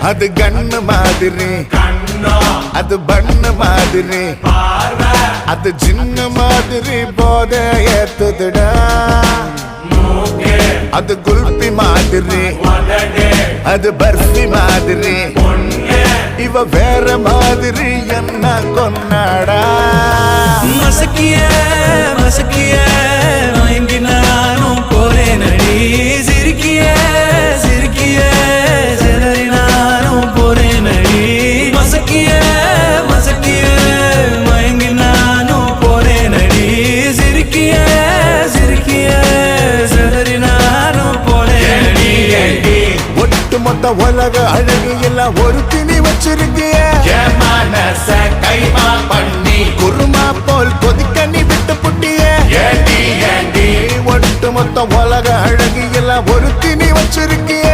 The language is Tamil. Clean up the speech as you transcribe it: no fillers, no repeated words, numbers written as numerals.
அது கண்ணு மாதிரி, அது பண்ணு மாதிரி, அது சின்ன மாதிரி போத ஏத்துதுடா. அது குல்பி மாதிரி, அது பர்ஃபி மாதிரி, இவ வேற மாதிரி என்ன கொண்டாடா. மசக்கிய மசக்கிய மயங்கி நானும் போறேன் அடி. சிரிக்கிய சிரிக்கிய சிதறி நானும் போறேன் அடி. மசக்கிய மசக்கிய மயங்கி நானும் போறேன் அடி. சிரிக்கிய சிரிக்கிய சிதறி நானும் போறேன் அடி. ஒட்டு மொத்த உலக அழகு எல்லாம் ஒரு திணி வச்சிருக்கிய. மனச கைமா பண்ணி குருமா போல் கொதிக்க நீ விட்டு புட்டிய. ஏண்டி ஏண்டி ஒட்டு மொத்த உலக அழகு எல்லாம் ஒரு திணி வச்சிருக்கிய.